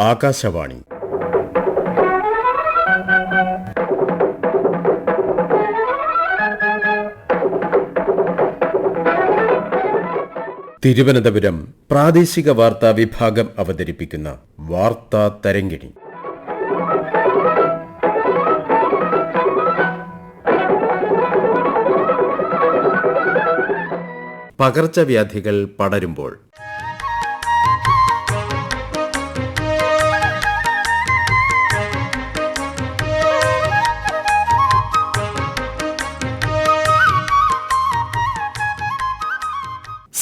ആകാശവാണി. തിരുവനന്തപുരം പ്രാദേശിക വാർത്താ വിഭാഗം അവതരിപ്പിക്കുന്ന വാർത്താ തരംഗിണി. പകർച്ചവ്യാധികൾ പടരുമ്പോൾ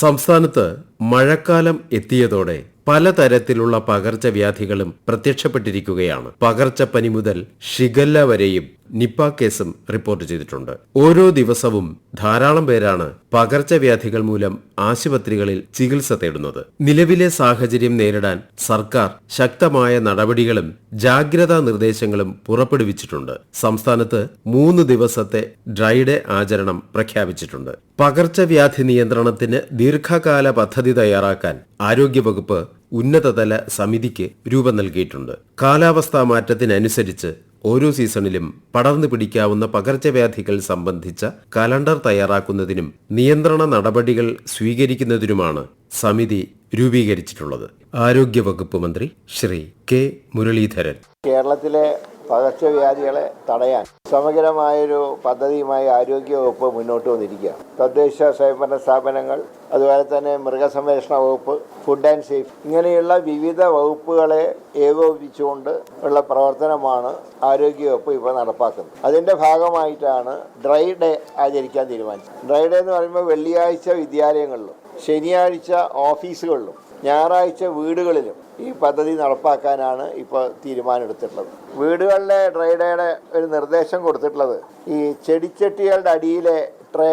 സംസ്ഥാനത്ത് മഴക്കാലം എത്തിയതോടെ പലതരത്തിലുള്ള പകർച്ചവ്യാധികളും പ്രത്യക്ഷപ്പെട്ടിരിക്കുകയാണ്. പകർച്ചപ്പനി മുതൽ ഷിഗല്ല വരെയും നിപ്പ കേസും റിപ്പോർട്ട് ചെയ്തിട്ടുണ്ട്. ഓരോ ദിവസവും ധാരാളം പേരാണ് പകർച്ചവ്യാധികൾ മൂലം ആശുപത്രികളിൽ ചികിത്സ തേടുന്നത്. നിലവിലെ സാഹചര്യം നേരിടാൻ സർക്കാർ ശക്തമായ നടപടികളും ജാഗ്രതാ നിർദ്ദേശങ്ങളും പുറപ്പെടുവിച്ചിട്ടുണ്ട്. സംസ്ഥാനത്ത് 3 ദിവസത്തെ ഡ്രൈ ഡേ ആചരണം പ്രഖ്യാപിച്ചിട്ടുണ്ട്. പകർച്ചവ്യാധി നിയന്ത്രണത്തിന് ദീർഘകാല പദ്ധതി തയ്യാറാക്കാൻ ആരോഗ്യവകുപ്പ് ഉന്നതതല സമിതിക്ക് രൂപം നൽകിയിട്ടുണ്ട്. കാലാവസ്ഥാ മാറ്റത്തിനനുസരിച്ച് ഓരോ സീസണിലും പടർന്നു പിടിക്കാവുന്ന പകർച്ചവ്യാധികൾ സംബന്ധിച്ച കലണ്ടർ തയ്യാറാക്കുന്നതിനും നിയന്ത്രണ നടപടികൾ സ്വീകരിക്കുന്നതിനുമാണ് സമിതി രൂപീകരിച്ചിട്ടുള്ളത്. ആരോഗ്യവകുപ്പ് മന്ത്രി ശ്രീ കെ മുരളീധരൻ കേരളത്തിലെ പകർച്ചവ്യാധികളെ തടയാൻ സമഗ്രമായൊരു പദ്ധതിയുമായി ആരോഗ്യവകുപ്പ് മുന്നോട്ട് വന്നിരിക്കുക. തദ്ദേശ സ്വയംഭരണ സ്ഥാപനങ്ങൾ, അതുപോലെ തന്നെ മൃഗസംരക്ഷണ വകുപ്പ്, ഫുഡ് ആൻഡ് സേഫ്റ്റി, ഇങ്ങനെയുള്ള വിവിധ വകുപ്പുകളെ ഏകോപിപ്പിച്ചുകൊണ്ട് ഉള്ള പ്രവർത്തനമാണ് ആരോഗ്യവകുപ്പ് ഇപ്പോൾ നടപ്പാക്കുന്നത്. അതിൻ്റെ ഭാഗമായിട്ടാണ് ഡ്രൈ ഡേ ആചരിക്കാൻ തീരുമാനിച്ചത്. ഡ്രൈ ഡേ എന്ന് പറയുമ്പോൾ വെള്ളിയാഴ്ച വിദ്യാലയങ്ങളിലും ശനിയാഴ്ച ഓഫീസുകളിലും ഞായറാഴ്ച വീടുകളിലും ഈ പദ്ധതി നടപ്പാക്കാനാണ് ഇപ്പോൾ തീരുമാനമെടുത്തിട്ടുള്ളത്. വീടുകളിലെ ഡ്രൈ ഡേയുടെ ഒരു നിർദ്ദേശം കൊടുത്തിട്ടുള്ളത്, ഈ ചെടിച്ചട്ടികളുടെ അടിയിലെ ട്രേ,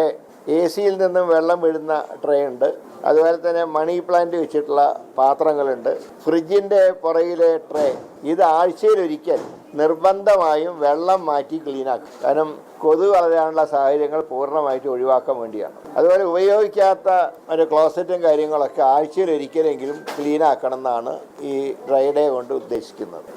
AC-യിൽ നിന്നും വെള്ളം വീഴുന്ന ട്രേ ഉണ്ട്, അതുപോലെ തന്നെ മണി പ്ലാന്റ് വെച്ചിട്ടുള്ള പാത്രങ്ങളുണ്ട്, ഫ്രിഡ്ജിൻ്റെ പുറകിലെ ട്രേ, ഇത് ആഴ്ചയിലൊരിക്കൽ നിർബന്ധമായും വെള്ളം മാറ്റി ക്ലീനാക്കും. കാരണം കൊതുക് വളരാനുള്ള സാഹചര്യങ്ങൾ പൂർണ്ണമായിട്ട് ഒഴിവാക്കാൻ വേണ്ടിയാണ്. അതുപോലെ ഉപയോഗിക്കാത്ത ഒരു ക്ലോസറ്റും കാര്യങ്ങളൊക്കെ ആഴ്ചയിലൊരിക്കലെങ്കിലും ക്ലീനാക്കണം എന്നാണ് ഈ ഡ്രൈ ഡേ കൊണ്ട് ഉദ്ദേശിക്കുന്നത്.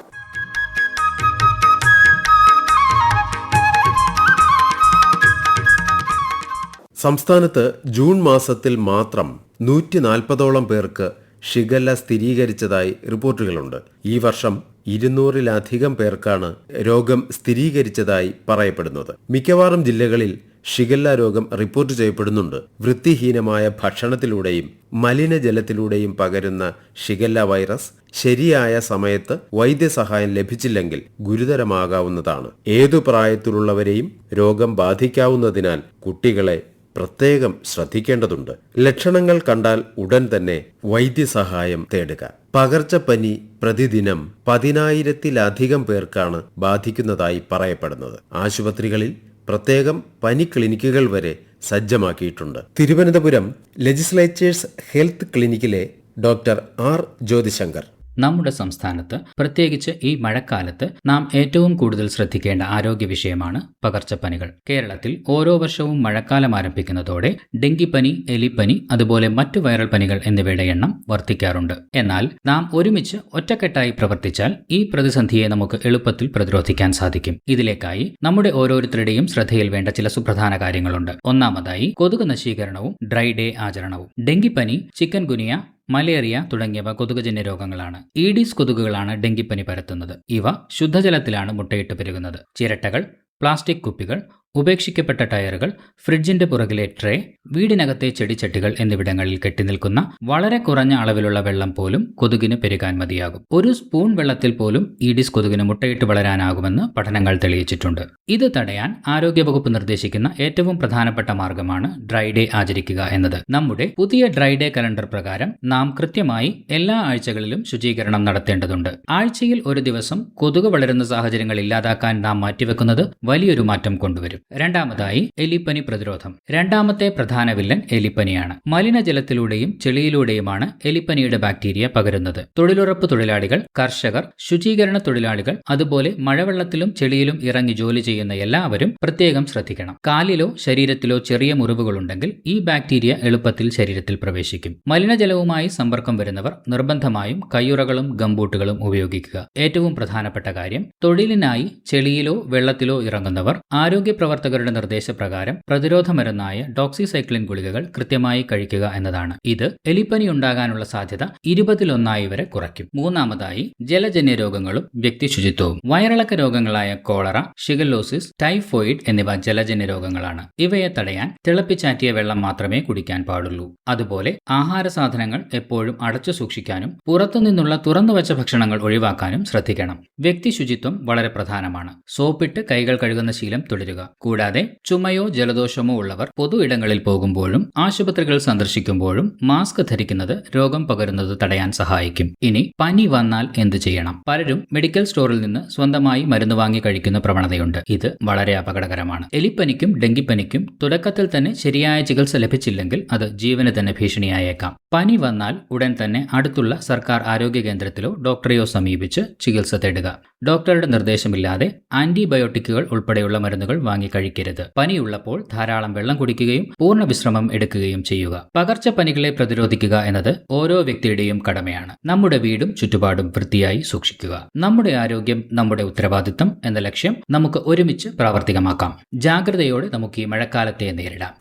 സംസ്ഥാനത്ത് ജൂൺ മാസത്തിൽ മാത്രം 140ഓളം പേർക്ക് ഷിഗല്ല സ്ഥിരീകരിച്ചതായി റിപ്പോർട്ടുകളുണ്ട്. ഈ വർഷം 200-ലധികം പേർക്കാണ് രോഗം സ്ഥിരീകരിച്ചതായി പറയപ്പെടുന്നത്. മിക്കവാറും ജില്ലകളിൽ ഷിഗല്ല രോഗം റിപ്പോർട്ട് ചെയ്യപ്പെടുന്നുണ്ട്. വൃത്തിഹീനമായ ഭക്ഷണത്തിലൂടെയും മലിനജലത്തിലൂടെയും പകരുന്ന ഷിഗല്ല വൈറസ് ശരിയായ സമയത്ത് വൈദ്യസഹായം ലഭിച്ചില്ലെങ്കിൽ ഗുരുതരമാകാവുന്നതാണ്. ഏതു പ്രായത്തിലുള്ളവരെയും രോഗം ബാധിക്കാവുന്നതിനാൽ കുട്ടികളെ പ്രത്യേകം ശ്രദ്ധിക്കേണ്ടതുണ്ട്. ലക്ഷണങ്ങൾ കണ്ടാൽ ഉടൻ തന്നെ വൈദ്യസഹായം തേടുക. പകർച്ചപ്പനി പ്രതിദിനം 10,000-ലധികം പേർക്കാണ് ബാധിക്കുന്നതായി പറയപ്പെടുന്നത്. ആശുപത്രികളിൽ പ്രത്യേകം പനി ക്ലിനിക്കുകൾ വരെ സജ്ജമാക്കിയിട്ടുണ്ട്. തിരുവനന്തപുരം ലെജിസ്ലേച്ചേഴ്സ് ഹെൽത്ത് ക്ലിനിക്കിലെ ഡോക്ടർ ആർ ജ്യോതിശങ്കർ, നമ്മുടെ സംസ്ഥാനത്ത് പ്രത്യേകിച്ച് ഈ മഴക്കാലത്ത് നാം ഏറ്റവും കൂടുതൽ ശ്രദ്ധിക്കേണ്ട ആരോഗ്യ വിഷയമാണ് പകർച്ചപ്പനികൾ. കേരളത്തിൽ ഓരോ വർഷവും മഴക്കാലം ആരംഭിക്കുന്നതോടെ ഡെങ്കിപ്പനി, എലിപ്പനി, അതുപോലെ മറ്റു വൈറൽ പനികൾ എന്നിവയുടെ എണ്ണം വർദ്ധിക്കാറുണ്ട്. എന്നാൽ നാം ഒരുമിച്ച് ഒറ്റക്കെട്ടായി പ്രവർത്തിച്ചാൽ ഈ പ്രതിസന്ധിയെ നമുക്ക് എളുപ്പത്തിൽ പ്രതിരോധിക്കാൻ സാധിക്കും. ഇതിലേക്കായി നമ്മുടെ ഓരോരുത്തരുടെയും ശ്രദ്ധയിൽ വേണ്ട ചില സുപ്രധാന കാര്യങ്ങളുണ്ട്. ഒന്നാമതായി കൊതുക് നശീകരണവും ഡ്രൈ ഡേ ആചരണവും. ഡെങ്കിപ്പനി, ചിക്കൻ ഗുനിയ, മലേറിയ തുടങ്ങിയവ കൊതുകുജന്യ രോഗങ്ങളാണ്. ഈഡിസ് കൊതുകുകളാണ് ഡെങ്കിപ്പനി പരത്തുന്നത്. ഇവ ശുദ്ധജലത്തിലാണ് മുട്ടയിട്ട് പെരുകുന്നത്. ചിരട്ടകൾ, പ്ലാസ്റ്റിക് കുപ്പികൾ, ഉപേക്ഷിക്കപ്പെട്ട ടയറുകൾ, ഫ്രിഡ്ജിന്റെ പുറകിലെ ട്രേ, വീടിനകത്തെ ചെടിച്ചട്ടികൾ എന്നിവിടങ്ങളിൽ കെട്ടിനിൽക്കുന്ന വളരെ കുറഞ്ഞ അളവിലുള്ള വെള്ളം പോലും കൊതുകിന് പെരുകാൻ മതിയാകും. ഒരു സ്പൂൺ വെള്ളത്തിൽ പോലും ഈഡിസ് കൊതുകിന് മുട്ടയിട്ട് വളരാനാകുമെന്ന് പഠനങ്ങൾ തെളിയിച്ചിട്ടുണ്ട്. ഇത് തടയാൻ ആരോഗ്യവകുപ്പ് നിർദ്ദേശിക്കുന്ന ഏറ്റവും പ്രധാനപ്പെട്ട മാർഗമാണ് ഡ്രൈ ഡേ ആചരിക്കുക എന്നത്. നമ്മുടെ പുതിയ ഡ്രൈ ഡേ കലണ്ടർ പ്രകാരം നാം കൃത്യമായി എല്ലാ ആഴ്ചകളിലും ശുചീകരണം നടത്തേണ്ടതുണ്ട്. ആഴ്ചയിൽ ഒരു ദിവസം കൊതുക് വളരുന്ന സാഹചര്യങ്ങൾ ഇല്ലാതാക്കാൻ നാം മാറ്റിവെക്കുന്നത് വലിയൊരു മാറ്റം കൊണ്ടുവരും. രണ്ടാമതായി എലിപ്പനി പ്രതിരോധം. രണ്ടാമത്തെ പ്രധാന വില്ലൻ എലിപ്പനിയാണ്. മലിനജലത്തിലൂടെയും ചെളിയിലൂടെയുമാണ് എലിപ്പനിയുടെ ബാക്ടീരിയ പകരുന്നത്. തൊഴിലുറപ്പ് തൊഴിലാളികൾ, കർഷകർ, ശുചീകരണ തൊഴിലാളികൾ, അതുപോലെ മഴവെള്ളത്തിലും ചെളിയിലും ഇറങ്ങി ജോലി ചെയ്യുന്ന എല്ലാവരും പ്രത്യേകം ശ്രദ്ധിക്കണം. കാലിലോ ശരീരത്തിലോ ചെറിയ മുറിവുകളുണ്ടെങ്കിൽ ഈ ബാക്ടീരിയ എളുപ്പത്തിൽ ശരീരത്തിൽ പ്രവേശിക്കും. മലിനജലവുമായി സമ്പർക്കം വരുന്നവർ നിർബന്ധമായും കയ്യുറകളും ഗംബൂട്ടുകളും ഉപയോഗിക്കുക. ഏറ്റവും പ്രധാനപ്പെട്ട കാര്യം, തൊഴിലിനായി ചെളിയിലോ വെള്ളത്തിലോ ഇറങ്ങുന്നവർ ആരോഗ്യ പ്രവർത്തകരുടെ നിർദ്ദേശപ്രകാരം പ്രതിരോധ മരുന്നായ ഡോക്സിസൈക്ലിൻ ഗുളികകൾ കൃത്യമായി കഴിക്കുക എന്നതാണ്. ഇത് എലിപ്പനി ഉണ്ടാകാനുള്ള സാധ്യത 20% വരെ കുറയ്ക്കും. മൂന്നാമതായി ജലജന്യ രോഗങ്ങളും വ്യക്തിശുചിത്വവും. വയറിളക്ക രോഗങ്ങളായ കോളറ, ഷിഗല്ലോസിസ്, ടൈഫോയിഡ് എന്നിവ ജലജന്യ രോഗങ്ങളാണ്. ഇവയെ തടയാൻ തിളപ്പിച്ചാറ്റിയ വെള്ളം മാത്രമേ കുടിക്കാൻ പാടുള്ളൂ. അതുപോലെ ആഹാര സാധനങ്ങൾ എപ്പോഴും അടച്ചു സൂക്ഷിക്കാനും പുറത്തുനിന്നുള്ള തുറന്നുവച്ച ഭക്ഷണങ്ങൾ ഒഴിവാക്കാനും ശ്രദ്ധിക്കണം. വ്യക്തി ശുചിത്വം വളരെ പ്രധാനമാണ്. സോപ്പിട്ട് കൈകൾ കഴുകുന്ന ശീലം തുടരുക. കൂടാതെ ചുമയോ ജലദോഷമോ ഉള്ളവർ പൊതു ഇടങ്ങളിൽ പോകുമ്പോഴും ആശുപത്രികൾ സന്ദർശിക്കുമ്പോഴും മാസ്ക് ധരിക്കുന്നത് രോഗം പകരുന്നത് തടയാൻ സഹായിക്കും. ഇനി പനി വന്നാൽ എന്ത് ചെയ്യണം? പലരും മെഡിക്കൽ സ്റ്റോറിൽ നിന്ന് സ്വന്തമായി മരുന്ന് വാങ്ങി കഴിക്കുന്ന പ്രവണതയുണ്ട്. ഇത് വളരെ അപകടകരമാണ്. എലിപ്പനിക്കും ഡെങ്കിപ്പനിക്കും തുടക്കത്തിൽ തന്നെ ശരിയായ ചികിത്സ ലഭിച്ചില്ലെങ്കിൽ അത് ജീവന് തന്നെ ഭീഷണിയായേക്കാം. പനി വന്നാൽ ഉടൻ തന്നെ അടുത്തുള്ള സർക്കാർ ആരോഗ്യ കേന്ദ്രത്തിലോ ഡോക്ടറെയോ സമീപിച്ച് ചികിത്സ തേടുക. ഡോക്ടറുടെ നിർദ്ദേശമില്ലാതെ ആന്റിബയോട്ടിക്കുകൾ ഉൾപ്പെടെയുള്ള മരുന്നുകൾ വാങ്ങി കഴിക്കരുത്. പനിയുള്ളപ്പോൾ ധാരാളം വെള്ളം കുടിക്കുകയും പൂർണ്ണ വിശ്രമം എടുക്കുകയും ചെയ്യുക. പകർച്ചപ്പനികളെ പ്രതിരോധിക്കുക എന്നത് ഓരോ വ്യക്തിയുടെയും കടമയാണ്. നമ്മുടെ വീടും ചുറ്റുപാടും വൃത്തിയായി സൂക്ഷിക്കുക. നമ്മുടെ ആരോഗ്യം നമ്മുടെ ഉത്തരവാദിത്തം എന്ന ലക്ഷ്യം നമുക്ക് ഒരുമിച്ച് പ്രാവർത്തികമാക്കാം. ജാഗ്രതയോടെ നമുക്ക് ഈ മഴക്കാലത്തെ നേരിടാം.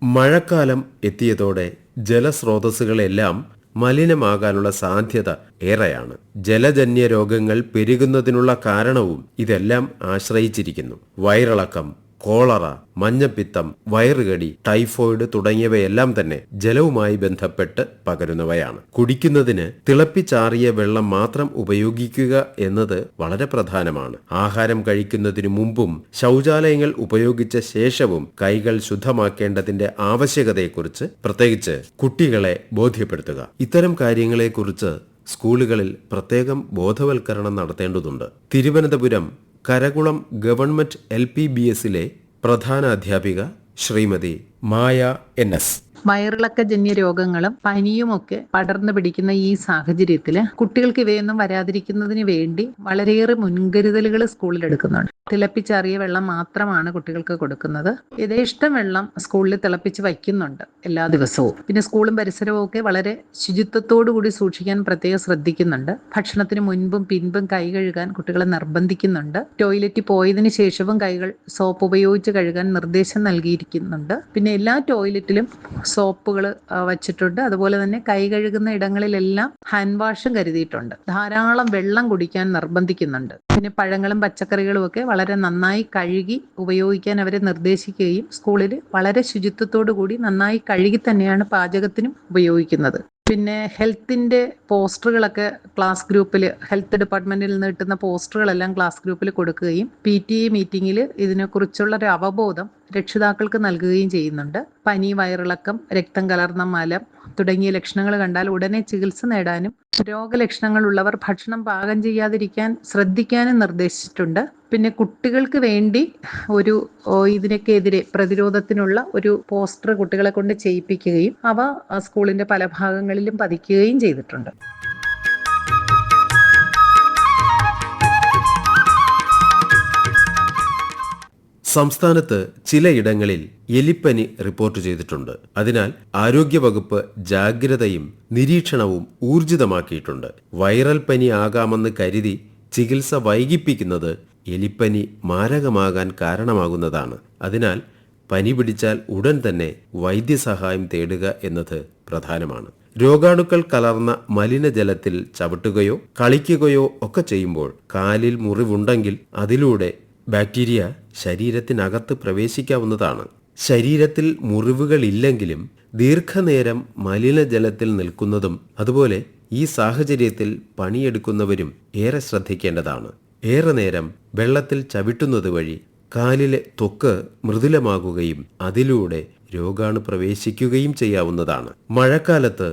മഴക്കാലം എത്തിയതോടെ ജലസ്രോതസ്സുകളെല്ലാം മലിനമാകാനുള്ള സാധ്യത ഏറെയാണ്. ജലജന്യ രോഗങ്ങൾ പെരുകുന്നതിനുള്ള കാരണവും ഇതെല്ലാം ആശ്രയിച്ചിരിക്കുന്നു. വയറിളക്കം, കോളറ, മഞ്ഞപ്പിത്തം, വയറുകടി, ടൈഫോയിഡ് തുടങ്ങിയവയെല്ലാം തന്നെ ജലവുമായി ബന്ധപ്പെട്ട് പകരുന്നവയാണ്. കുടിക്കുന്നതിന് തിളപ്പിച്ചാറിയ വെള്ളം മാത്രം ഉപയോഗിക്കുക എന്നത് വളരെ പ്രധാനമാണ്. ആഹാരം കഴിക്കുന്നതിനു മുമ്പും ശൗചാലയങ്ങൾ ഉപയോഗിച്ച ശേഷവും കൈകൾ ശുദ്ധമാക്കേണ്ടതിന്റെ ആവശ്യകതയെക്കുറിച്ച് പ്രത്യേകിച്ച് കുട്ടികളെ ബോധ്യപ്പെടുത്തുക. ഇത്തരം കാര്യങ്ങളെക്കുറിച്ച് സ്കൂളുകളിൽ പ്രത്യേകം ബോധവൽക്കരണം നടത്തേണ്ടതുണ്ട്. തിരുവനന്തപുരം കരകുളം ഗവൺമെന്റ് LPBSലെ പ്രധാന അധ്യാപിക ശ്രീമതി മായ NS. വയറിളക്കജന്യ രോഗങ്ങളും പനിയുമൊക്കെ പടർന്നു പിടിക്കുന്ന ഈ സാഹചര്യത്തിൽ കുട്ടികൾക്ക് ഇവയൊന്നും വരാതിരിക്കുന്നതിന് വേണ്ടി വളരെയേറെ മുൻകരുതലുകൾ സ്കൂളിൽ എടുക്കുന്നുണ്ട്. തിളപ്പിച്ചാറിയ വെള്ളം മാത്രമാണ് കുട്ടികൾക്ക് കൊടുക്കുന്നത്. യഥേഷ്ടം വെള്ളം സ്കൂളിൽ തിളപ്പിച്ച് വയ്ക്കുന്നുണ്ട് എല്ലാ ദിവസവും. പിന്നെ സ്കൂളും പരിസരവും ഒക്കെ വളരെ ശുചിത്വത്തോടു കൂടി സൂക്ഷിക്കാൻ പ്രത്യേകം ശ്രദ്ധിക്കുന്നുണ്ട്. ഭക്ഷണത്തിന് മുൻപും പിൻപും കൈ കഴുകാൻ കുട്ടികളെ നിർബന്ധിക്കുന്നുണ്ട്. ടോയ്ലറ്റിൽ പോയതിന് ശേഷവും കൈകൾ സോപ്പ് ഉപയോഗിച്ച് കഴുകാൻ നിർദ്ദേശം നൽകിയിരിക്കുന്നുണ്ട്. പിന്നെ എല്ലാ ടോയ്ലറ്റിലും സോപ്പുകൾ വച്ചിട്ടുണ്ട്. അതുപോലെ തന്നെ കൈ കഴുകുന്ന ഇടങ്ങളിലെല്ലാം ഹാൻഡ് വാഷും കരുതിയിട്ടുണ്ട്. ധാരാളം വെള്ളം കുടിക്കാൻ നിർബന്ധിക്കുന്നുണ്ട്. പിന്നെ പഴങ്ങളും പച്ചക്കറികളും ഒക്കെ വളരെ നന്നായി കഴുകി ഉപയോഗിക്കാൻ അവരെ നിർദ്ദേശിക്കുകയും സ്കൂളിൽ വളരെ ശുചിത്വത്തോടു കൂടി നന്നായി കഴുകി തന്നെയാണ് പാചകത്തിനും ഉപയോഗിക്കുന്നത്. പിന്നെ ഹെൽത്തിന്റെ പോസ്റ്ററുകളൊക്കെ ക്ലാസ് ഗ്രൂപ്പിൽ, ഹെൽത്ത് ഡിപ്പാർട്ട്മെന്റിൽ നിന്ന് കിട്ടുന്ന പോസ്റ്ററുകളെല്ലാം ക്ലാസ് ഗ്രൂപ്പിൽ കൊടുക്കുകയും PTA മീറ്റിംഗിൽ ഇതിനെക്കുറിച്ചുള്ള ഒരു അവബോധം രക്ഷിതാക്കൾക്ക് നൽകുകയും ചെയ്യുന്നുണ്ട്. പനി, വയറിളക്കം, രക്തം കലർന്ന മലം തുടങ്ങിയ ലക്ഷണങ്ങൾ കണ്ടാൽ ഉടനെ ചികിത്സ നേടാനും രോഗലക്ഷണങ്ങൾ ഉള്ളവർ ഭക്ഷണം പാകം ചെയ്യാതിരിക്കാൻ ശ്രദ്ധിക്കാനും നിർദ്ദേശിച്ചിട്ടുണ്ട്. പിന്നെ കുട്ടികൾക്ക് വേണ്ടി ഇതിനൊക്കെതിരെ പ്രതിരോധത്തിനുള്ള ഒരു പോസ്റ്റർ കുട്ടികളെ കൊണ്ട് ചെയ്യിപ്പിക്കുകയും അവ സ്കൂളിന്റെ പല ഭാഗങ്ങളിലും പതിക്കുകയും ചെയ്തിട്ടുണ്ട്. സംസ്ഥാനത്ത് ചിലയിടങ്ങളിൽ എലിപ്പനി റിപ്പോർട്ട് ചെയ്തിട്ടുണ്ട്. അതിനാൽ ആരോഗ്യവകുപ്പ് ജാഗ്രതയും നിരീക്ഷണവും ഊർജിതമാക്കിയിട്ടുണ്ട്. വൈറൽ പനി ആകാമെന്ന് കരുതി ചികിത്സ വൈകിപ്പിക്കുന്നത് എലിപ്പനി മാരകമാകാൻ കാരണമാകുന്നതാണ്. അതിനാൽ പനി പിടിച്ചാൽ ഉടൻ തന്നെ വൈദ്യസഹായം തേടുക എന്നത് പ്രധാനമാണ്. രോഗാണുക്കൾ കലർന്ന മലിനജലത്തിൽ ചവിട്ടുകയോ കളിക്കുകയോ ഒക്കെ ചെയ്യുമ്പോൾ കാലിൽ മുറിവുണ്ടെങ്കിൽ അതിലൂടെ ബാക്ടീരിയ ശരീരത്തിനകത്ത് പ്രവേശിക്കാവുന്നതാണ്. ശരീരത്തിൽ മുറിവുകളില്ലെങ്കിലും ദീർഘനേരം മലിനജലത്തിൽ നിൽക്കുന്നതും അതുപോലെ ഈ സാഹചര്യത്തിൽ പണിയെടുക്കുന്നവരും ഏറെ ശ്രദ്ധിക്കേണ്ടതാണ്. ഏറെ നേരം വെള്ളത്തിൽ ചവിട്ടുന്നത് വഴി കാലിലെ ത്വക്ക് മൃദുലമാകുകയും അതിലൂടെ രോഗാണു പ്രവേശിക്കുകയും ചെയ്യാവുന്നതാണ്. മഴക്കാലത്ത്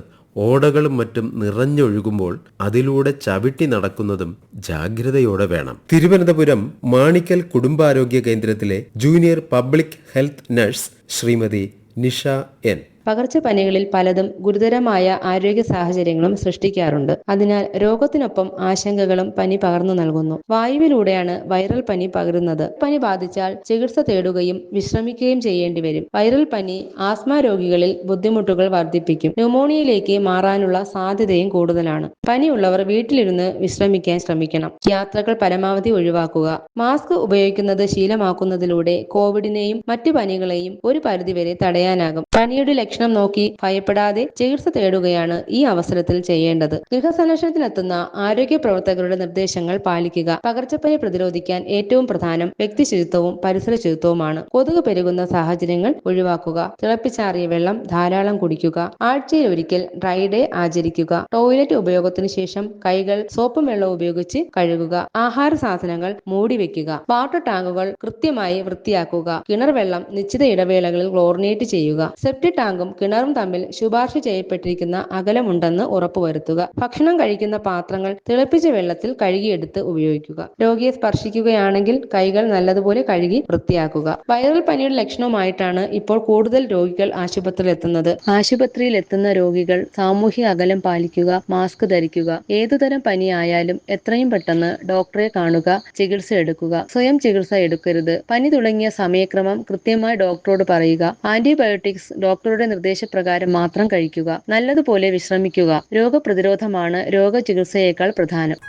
ഓടകളും മറ്റും നിറഞ്ഞൊഴുകുമ്പോൾ അതിലൂടെ ചവിട്ടി നടക്കുന്നതും ജാഗ്രതയോടെ വേണം. തിരുവനന്തപുരം മാണിക്കൽ കുടുംബാരോഗ്യ കേന്ദ്രത്തിലെ junior public health nurse Shrimati Nisha N. പകർച്ചപ്പനികളിൽ പലതും ഗുരുതരമായ ആരോഗ്യ സാഹചര്യങ്ങളും സൃഷ്ടിക്കാറുണ്ട്. അതിനാൽ രോഗത്തിനൊപ്പം ആശങ്കകളും പനി പകർന്നു നൽകുന്നു. വായുവിലൂടെയാണ് വൈറൽ പനി പകരുന്നത്. പനി ബാധിച്ചാൽ ചികിത്സ തേടുകയും വിശ്രമിക്കുകയും ചെയ്യേണ്ടി വരും. വൈറൽ പനി ആസ്മ രോഗികളിൽ ബുദ്ധിമുട്ടുകൾ വർദ്ധിപ്പിക്കും. ന്യൂമോണിയയിലേക്ക് മാറാനുള്ള സാധ്യതയും കൂടുതലാണ്. പനിയുള്ളവർ വീട്ടിലിരുന്ന് വിശ്രമിക്കാൻ ശ്രമിക്കണം. യാത്രകൾ പരമാവധി ഒഴിവാക്കുക. മാസ്ക് ഉപയോഗിക്കുന്നത് ശീലമാക്കുന്നതിലൂടെ കോവിഡിനെയും മറ്റു പനികളെയും ഒരു പരിധിവരെ തടയാനാകും. പനിയുടെ ലക്ഷണം നോക്കി ഭയപ്പെടാതെ ചികിത്സ തേടുകയാണ് ഈ അവസരത്തിൽ ചെയ്യേണ്ടത്. ഗൃഹസന്ദർശനത്തിനെത്തുന്ന ആരോഗ്യ പ്രവർത്തകരുടെ നിർദ്ദേശങ്ങൾ പാലിക്കുക. പകർച്ചപ്പനി പ്രതിരോധിക്കാൻ ഏറ്റവും പ്രധാനം വ്യക്തി ശുചിത്വവും പരിസര ശുചിത്വവുമാണ്. കൊതുക് പെരുകുന്ന സാഹചര്യങ്ങൾ ഒഴിവാക്കുക. തിളപ്പിച്ചാറിയ വെള്ളം ധാരാളം കുടിക്കുക. ആഴ്ചയിൽ ഒരിക്കൽ ഡ്രൈ ഡേ ആചരിക്കുക. ടോയ്ലറ്റ് ഉപയോഗത്തിന് ശേഷം കൈകൾ സോപ്പും വെള്ളവും ഉപയോഗിച്ച് കഴുകുക. ആഹാര സാധനങ്ങൾ മൂടി വെക്കുക. വാട്ടർ ടാങ്കുകൾ കൃത്യമായി വൃത്തിയാക്കുക. കിണർ വെള്ളം നിശ്ചിത ഇടവേളകളിൽ ക്ലോറിനേറ്റ് ചെയ്യുക. സെപ്റ്റിക് ടാങ്കും കിണറും തമ്മിൽ ശുപാർശ ചെയ്യപ്പെട്ടിരിക്കുന്ന അകലമുണ്ടെന്ന് ഉറപ്പുവരുത്തുക. ഭക്ഷണം കഴിക്കുന്ന പാത്രങ്ങൾ തിളപ്പിച്ച വെള്ളത്തിൽ കഴുകിയെടുത്ത് ഉപയോഗിക്കുക. രോഗിയെ സ്പർശിക്കുകയാണെങ്കിൽ കൈകൾ നല്ലതുപോലെ കഴുകി വൃത്തിയാക്കുക. വൈറൽ പനിയുടെ ലക്ഷണവുമായിട്ടാണ് ഇപ്പോൾ കൂടുതൽ രോഗികൾ ആശുപത്രിയിൽ എത്തുന്നത്. ആശുപത്രിയിൽ എത്തുന്ന രോഗികൾ സാമൂഹിക അകലം പാലിക്കുക, മാസ്ക് ധരിക്കുക. ഏതുതരം പനിയായാലും എത്രയും പെട്ടെന്ന് ഡോക്ടറെ കാണുക, ചികിത്സ എടുക്കുക. സ്വയം ചികിത്സ എടുക്കരുത്. പനി തുടങ്ങിയ സമയക്രമം കൃത്യമായി ഡോക്ടറോട് പറയുക. ആന്റിബയോട്ടിക്സ് ഡോക്ടറുടെ നിർദ്ദേശപ്രകാരം മാത്രം കഴിക്കുക. നല്ലതുപോലെ വിശ്രമിക്കുക. രോഗപ്രതിരോധമാണ് രോഗചികിത്സയേക്കാൾ പ്രധാനം.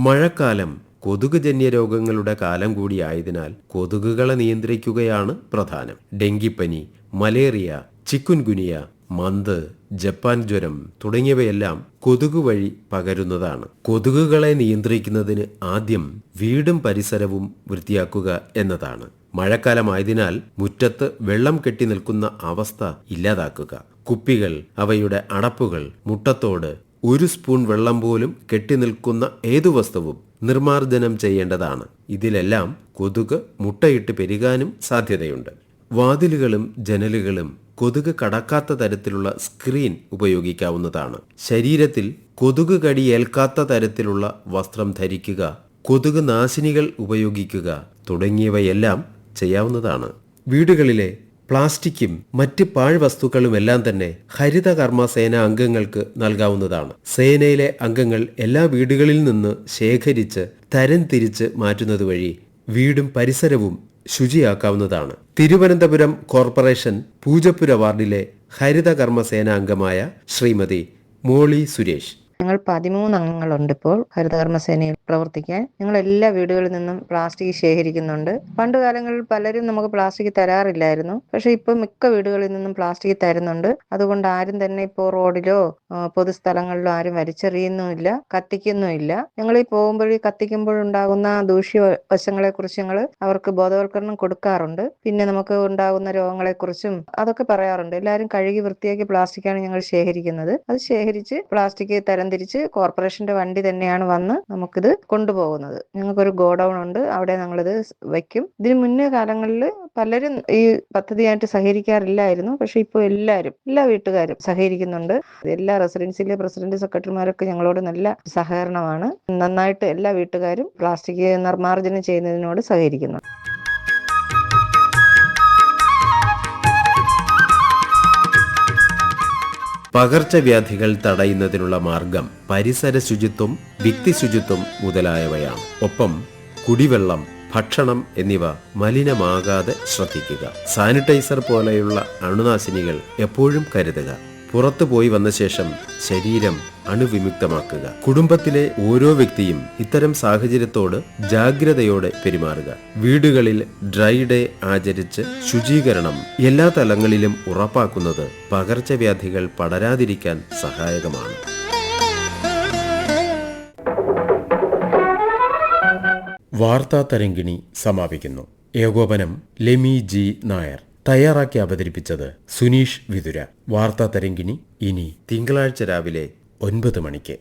മഴക്കാലം കൊതുകുജന്യ രോഗങ്ങളുടെ കാലം കൂടിയായതിനാൽ കൊതുകുകളെ നിയന്ത്രിക്കുകയാണ് പ്രധാനം. ഡെങ്കിപ്പനി, മലേറിയ, ചിക്കുൻഗുനിയ, മന്ത്, ജപ്പാൻ ജ്വരം തുടങ്ങിയവയെല്ലാം കൊതുക് വഴി പകരുന്നതാണ്. കൊതുകുകളെ നിയന്ത്രിക്കുന്നതിന് ആദ്യം വീടും പരിസരവും വൃത്തിയാക്കുക എന്നതാണ്. മഴക്കാലമായതിനാൽ മുറ്റത്ത് വെള്ളം കെട്ടി നിൽക്കുന്ന അവസ്ഥ ഇല്ലാതാക്കുക. കുപ്പികൾ, അവയുടെ അടപ്പുകൾ, മുട്ടത്തോട്, 1 സ്പൂൺ വെള്ളം പോലും കെട്ടി നിൽക്കുന്ന ഏതു വസ്തുവും നിർമാർജനം ചെയ്യേണ്ടതാണ്. ഇതിലെല്ലാം കൊതുക് മുട്ടയിട്ട് പെരുകാനും സാധ്യതയുണ്ട്. വാതിലുകളും ജനലുകളും കൊതുക് കടക്കാത്ത തരത്തിലുള്ള സ്ക്രീൻ ഉപയോഗിക്കാവുന്നതാണ്. ശരീരത്തിൽ കൊതുക് കടിയേൽക്കാത്ത തരത്തിലുള്ള വസ്ത്രം ധരിക്കുക, കൊതുക് നാശിനികൾ ഉപയോഗിക്കുക തുടങ്ങിയവയെല്ലാം ചെയ്യാവുന്നതാണ്. വീടുകളിലെ പ്ലാസ്റ്റിക്കും മറ്റ് പാഴ്വസ്തുക്കളുമെല്ലാം തന്നെ ഹരിതകർമ്മ സേന അംഗങ്ങൾക്ക് നൽകാവുന്നതാണ്. സേനയിലെ അംഗങ്ങൾ എല്ലാ വീടുകളിൽ നിന്ന് ശേഖരിച്ച് തരംതിരിച്ച് മാറ്റുന്നത് വഴി വീടും പരിസരവും ശുചിയാക്കാവുന്നതാണ്. തിരുവനന്തപുരം കോർപ്പറേഷൻ പൂജപ്പുര വാർഡിലെ ഹരിതകർമ്മ സേന അംഗമായ ശ്രീമതി മോളി സുരേഷ്. ഞങ്ങൾ 13 അംഗങ്ങളുണ്ട് ഇപ്പോൾ ഹരിതകർമ്മസേനയിൽ പ്രവർത്തിക്കാൻ. ഞങ്ങൾ എല്ലാ വീടുകളിൽ നിന്നും പ്ലാസ്റ്റിക് ശേഖരിക്കുന്നുണ്ട്. പണ്ട് കാലങ്ങളിൽ പലരും നമുക്ക് പ്ലാസ്റ്റിക് തരാറില്ലായിരുന്നു. പക്ഷെ ഇപ്പൊ മിക്ക വീടുകളിൽ നിന്നും പ്ലാസ്റ്റിക് തരുന്നുണ്ട്. അതുകൊണ്ട് ആരും തന്നെ ഇപ്പോൾ റോഡിലോ പൊതുസ്ഥലങ്ങളിലോ ആരും വലിച്ചെറിയുന്നുമില്ല, കത്തിക്കുന്നുമില്ല. ഞങ്ങൾ ഈ കത്തിക്കുമ്പോഴുണ്ടാകുന്ന ദൂഷ്യവശങ്ങളെ കുറിച്ച് ഞങ്ങൾ അവർക്ക് ബോധവൽക്കരണം കൊടുക്കാറുണ്ട്. പിന്നെ നമുക്ക് ഉണ്ടാകുന്ന രോഗങ്ങളെ കുറിച്ചും അതൊക്കെ പറയാറുണ്ട്. എല്ലാവരും കഴുകി വൃത്തിയാക്കി പ്ലാസ്റ്റിക്കാണ് ഞങ്ങൾ ശേഖരിക്കുന്നത്. അത് ശേഖരിച്ച് പ്ലാസ്റ്റിക് തരംതിരിച്ച് കോർപ്പറേഷന്റെ വണ്ടി തന്നെയാണ് വന്ന് നമുക്കിത് കൊണ്ടുപോകുന്നത്. ഞങ്ങൾക്കൊരു ഗോഡൌൺ ഉണ്ട്, അവിടെ ഞങ്ങളിത് വയ്ക്കും. ഇതിന് മുന്നേ കാലങ്ങളിൽ പലരും ഈ പദ്ധതിയായിട്ട് സഹകരിക്കാറില്ലായിരുന്നു. പക്ഷെ ഇപ്പോൾ എല്ലാ വീട്ടുകാരും സഹകരിക്കുന്നുണ്ട്. എല്ലാ റെസിഡൻസിലെ പ്രസിഡന്റ്, സെക്രട്ടറിമാരൊക്കെ ഞങ്ങളോട് നല്ല സഹകരണമാണ്. നന്നായിട്ട് എല്ലാ വീട്ടുകാരും പ്ലാസ്റ്റിക് നിർമ്മാർജ്ജനം ചെയ്യുന്നതിനോട് സഹകരിക്കുന്നു. പകർച്ചവ്യാധികൾ തടയുന്നതിനുള്ള മാർഗം പരിസര ശുചിത്വം, വ്യക്തി ശുചിത്വം മുതലായവയാണ്. ഒപ്പം കുടിവെള്ളം, ഭക്ഷണം എന്നിവ മലിനമാകാതെ ശ്രദ്ധിക്കുക. സാനിറ്റൈസർ പോലെയുള്ള അണുനാശിനികൾ എപ്പോഴും കരുതുക. പുറത്തു പോയി വന്ന ശേഷം ശരീരം അണുവിമുക്തമാക്കുക. കുടുംബത്തിലെ ഓരോ വ്യക്തിയും ഇത്തരം സാഹചര്യത്തോട് ജാഗ്രതയോടെ പെരുമാറുക. വീടുകളിൽ ഡ്രൈ ഡേ ആചരിച്ച് ശുചീകരണം എല്ലാ തലങ്ങളിലും ഉറപ്പാക്കുന്നത് പകർച്ചവ്യാധികൾ പടരാതിരിക്കാൻ സഹായകമാണ്. വാർത്താ തരംഗിണി സമാപിക്കുന്നു. ഏകോപനം ലെമി ജി നായർ. തയ്യാറാക്കി അവതരിപ്പിച്ചത് സുനീഷ് വിതുര. വാർത്താ തരംഗിണി ഇനി തിങ്കളാഴ്ച രാവിലെ 9 മണിക്ക്.